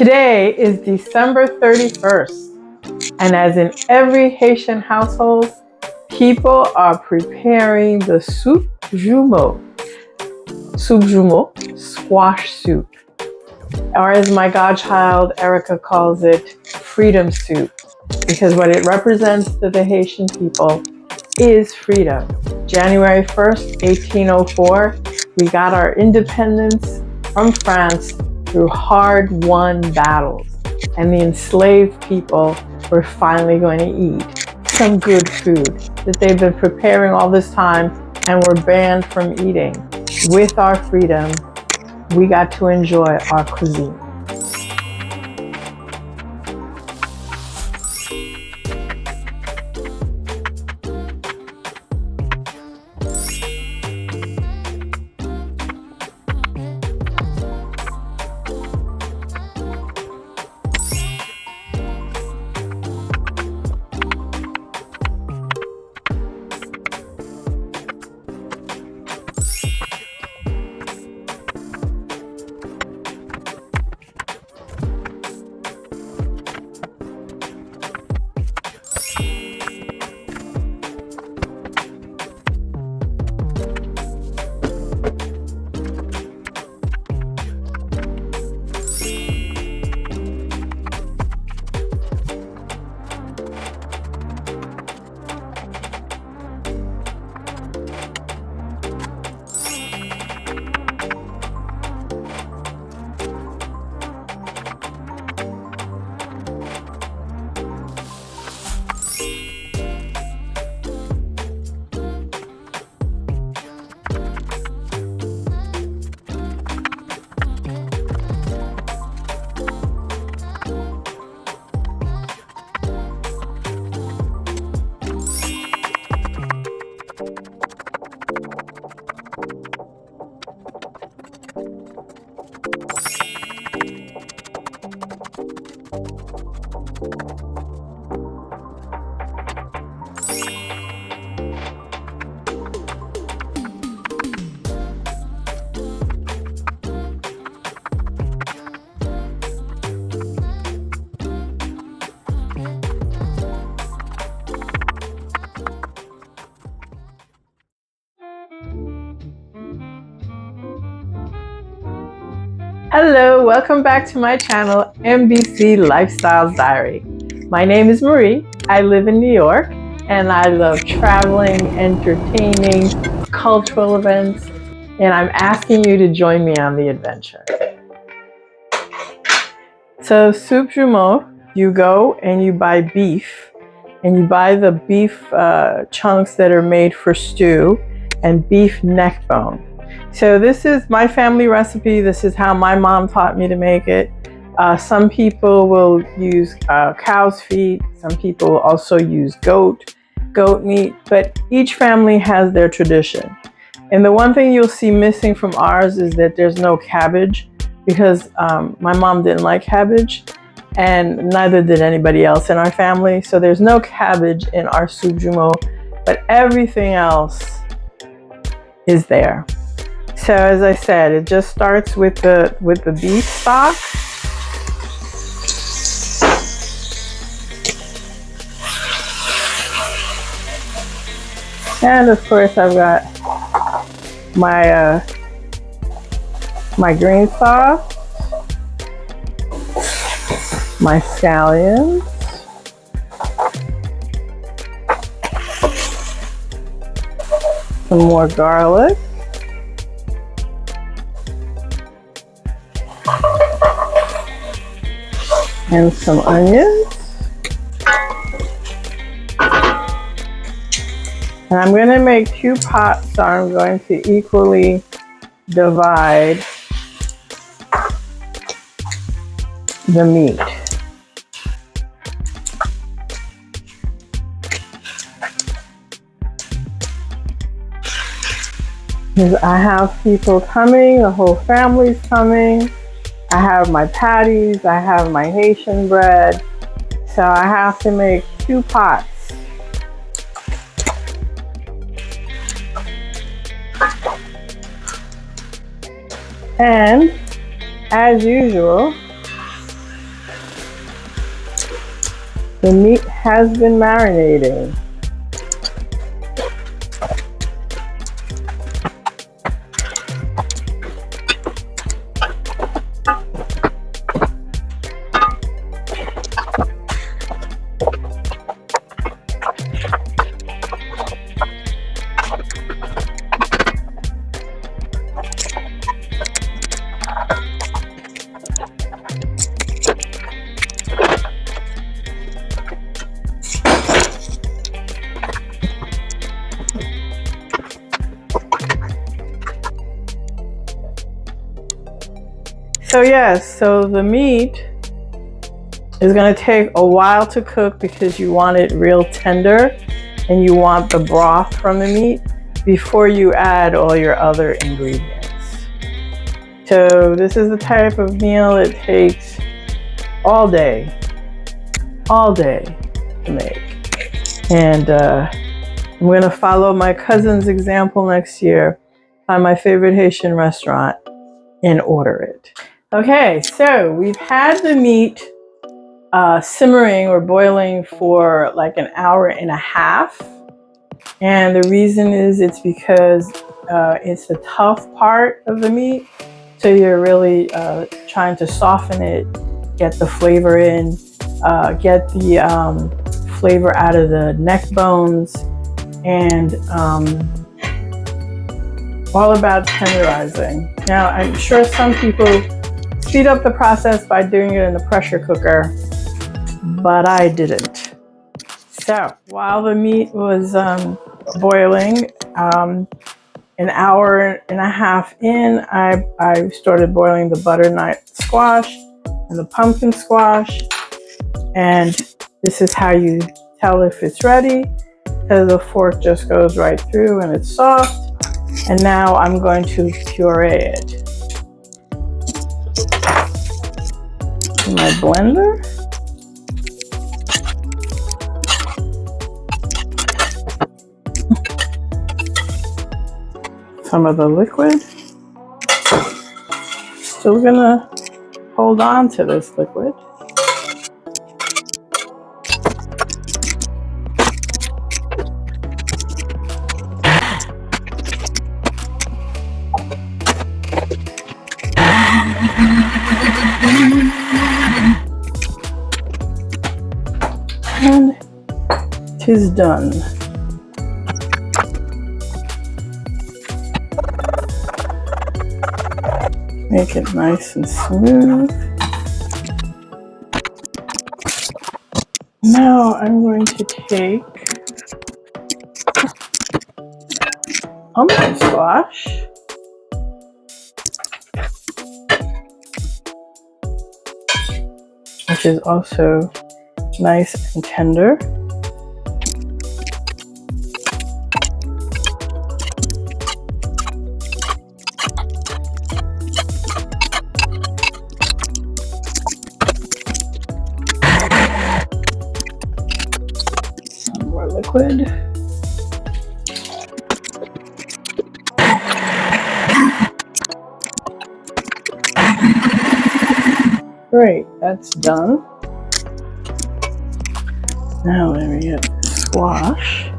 Today is December 31st, and as in every Haitian household, people are preparing the Soup Joumou. Soup Joumou, squash soup, or as my godchild Erica calls it, freedom soup, because what it represents to the Haitian people is freedom. January 1st, 1804, we got our independence from France through hard-won battles, and the enslaved people were finally going to eat some good food that they've been preparing all this time and were banned from eating. With our freedom, we got to enjoy our cuisine. Hello, welcome back to my channel, MBC Lifestyles Diary. My name is Marie. I live in New York, and I love traveling, entertaining, cultural events, and I'm asking you to join me on the adventure. So Soup Joumou, you go and you buy beef, and you buy the beef chunks that are made for stew and beef neck bone. So this is my family recipe. This is how my mom taught me to make it. Some people will use cow's feet. Some people also use goat meat, but each family has their tradition. And the one thing you'll see missing from ours is that there's no cabbage, because my mom didn't like cabbage, and neither did anybody else in our family. So there's no cabbage in our Soup Joumou, but everything else is there. So as I said, it just starts with the beef stock. And of course I've got my my green sauce, my scallions, some more garlic, and some onions. And I'm going to make 2 pots, so I'm going to equally divide the meat. Because I have people coming, the whole family's coming. I have my patties, I have my Haitian bread, so I have to make 2 pots. And as usual, The meat has been marinating. So yes, so the meat is going to take a while to cook because you want it real tender and you want the broth from the meat before you add all your other ingredients. So this is the type of meal it takes all day to make. And I'm going to follow my cousin's example next year, find my favorite Haitian restaurant and order it. Okay, so we've had the meat simmering or boiling for like an hour and a half. And the reason is it's because it's the tough part of the meat. So you're really trying to soften it, get the flavor in, get the flavor out of the neck bones, and all about tenderizing. Now, I'm sure some people speed up the process by doing it in the pressure cooker, but I didn't. So while the meat was boiling, an hour and a half in, I started boiling the butternut squash and the pumpkin squash. And this is how you tell if it's ready, because the fork just goes right through and it's soft. And now I'm going to puree it in my blender. Some of the liquid. Still gonna hold on to this liquid. And it is done. Make it nice and smooth. Now I'm going to take pumpkin squash, which is also nice and tender. Some more liquid. Great, that's done. Now let me get the squash.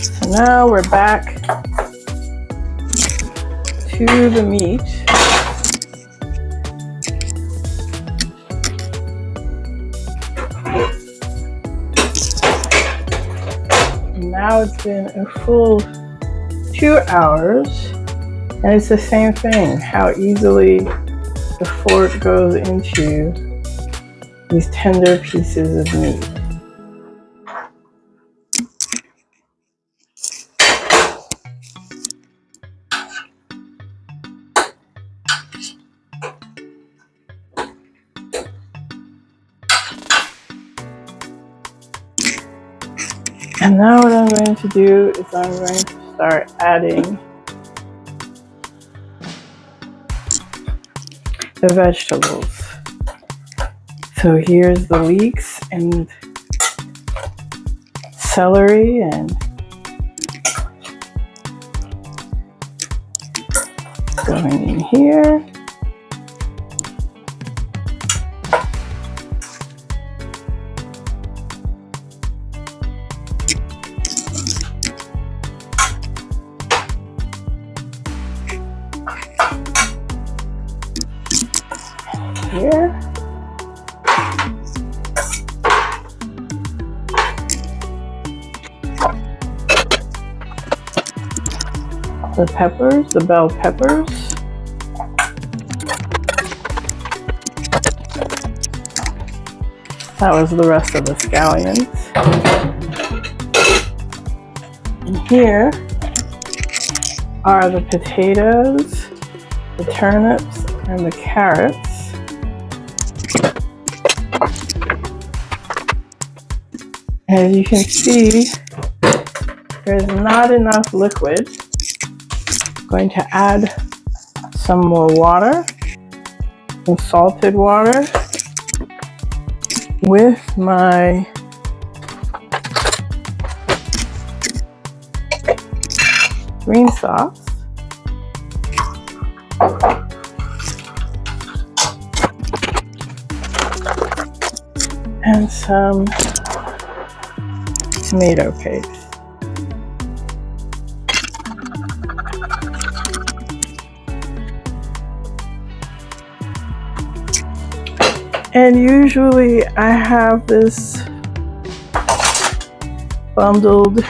So now we're back to the meat. Now it's been a full 2 hours, and it's the same thing, how easily the fork goes into these tender pieces of meat. And now what I'm going to do is I'm going to start adding the vegetables. So here's the leeks and celery and going in here. Here. The peppers, the bell peppers. That was the rest of the scallions. And here are the potatoes, the turnips, and the carrots. As you can see, there's not enough liquid. I'm going to add some more water, some salted water, with my green sauce. And some tomato paste. And usually I have this bundled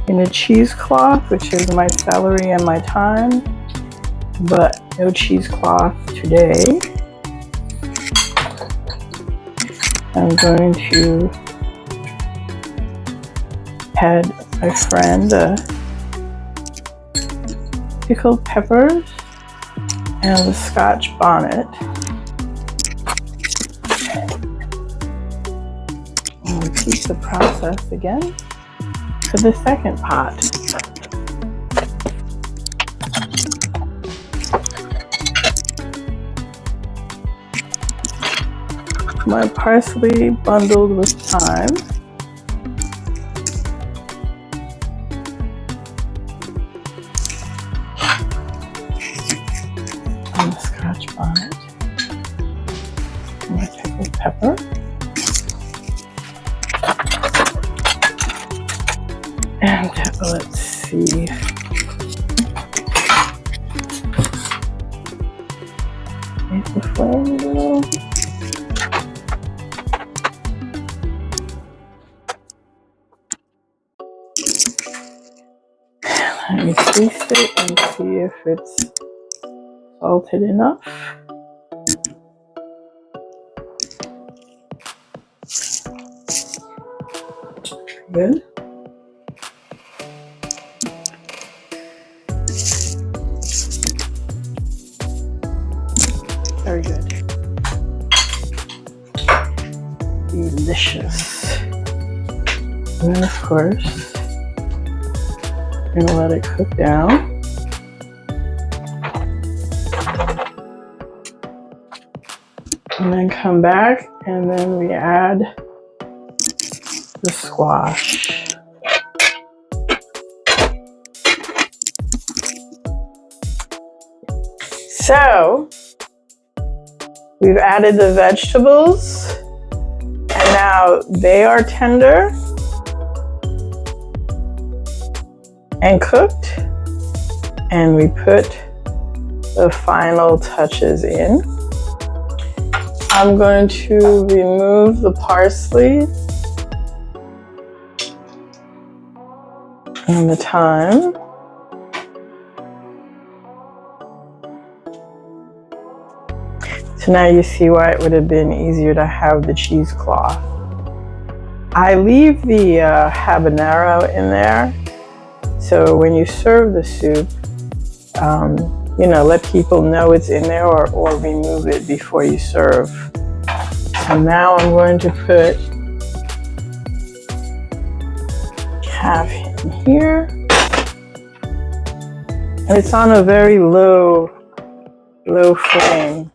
in a cheesecloth, which is my celery and my thyme, but no cheesecloth today. I'm going to add my friend pickled peppers and the Scotch bonnet. And repeat the process again for the second pot. My parsley bundled with thyme. And the Scotch bonnet. And my pickled pepper. And let's see. Raise the flame a little. Let me taste it and see if it's salted enough. Good. Very good. Delicious. And then of course, I'm gonna let it cook down. And then come back and then we add the squash. So we've added the vegetables and now they are tender and cooked, and we put the final touches in. I'm going to remove the parsley and the thyme. So now you see why it would have been easier to have the cheesecloth. I leave the habanero in there, so when you serve the soup, you know, let people know it's in there, or remove it before you serve. And now I'm going to put half in here. And it's on a very low flame.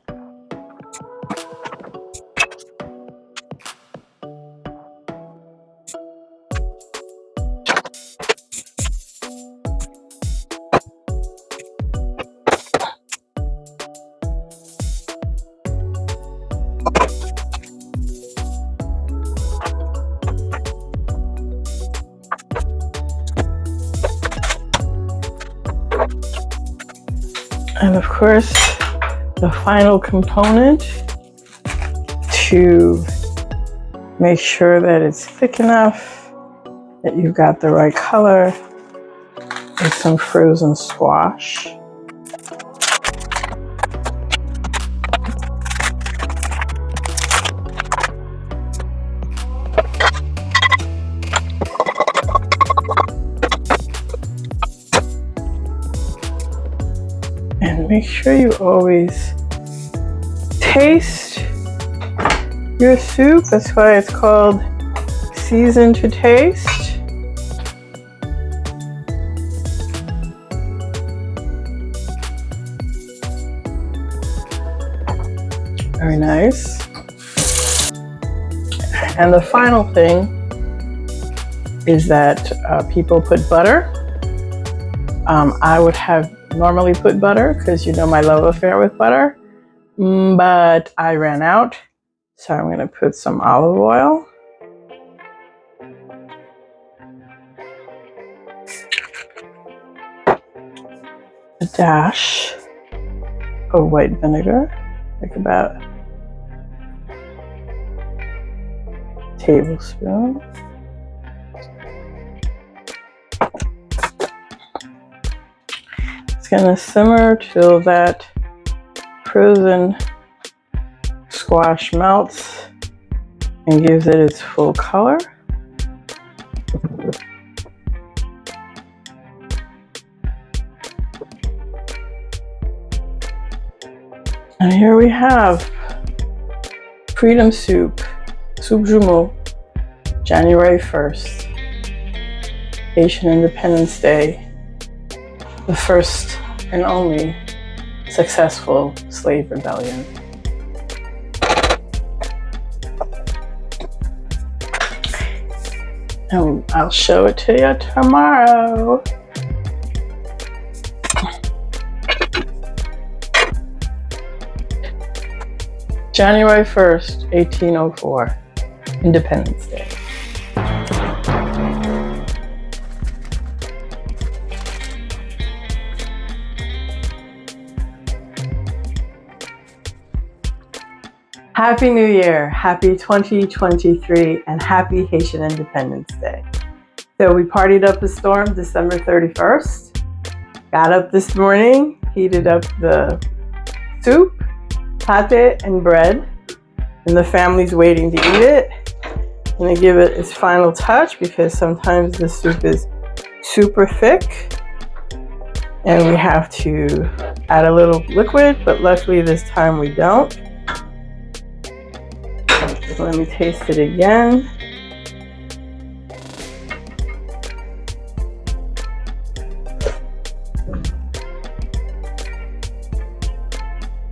course, the final component to make sure that it's thick enough, that you've got the right color, is some frozen squash. And make sure you always taste your soup. That's why it's called season to taste. Very nice. And the final thing is that people put butter. I would have normally put butter because you know my love affair with butter, but I ran out, so I'm going to put some olive oil. A dash of white vinegar, like about a tablespoon. It's going to simmer till that frozen squash melts and gives it its full color. And here we have Freedom Soup, Soup Joumou, January 1st, Haitian Independence Day, the first and only successful slave rebellion. And I'll show it to you tomorrow. January 1st, 1804, Independence Day. Happy New Year, happy 2023, and happy Haitian Independence Day. So we partied up a storm December 31st, got up this morning, heated up the soup, pate, and bread, and the family's waiting to eat it. I'm gonna give it its final touch because sometimes the soup is super thick and we have to add a little liquid, but luckily this time we don't. So let me taste it again.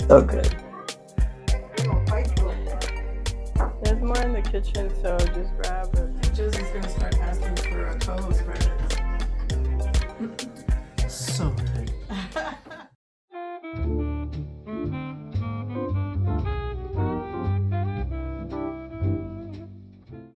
So good. There's more in the kitchen, so just grab it. Josie's gonna start asking for a co-host credit. So good.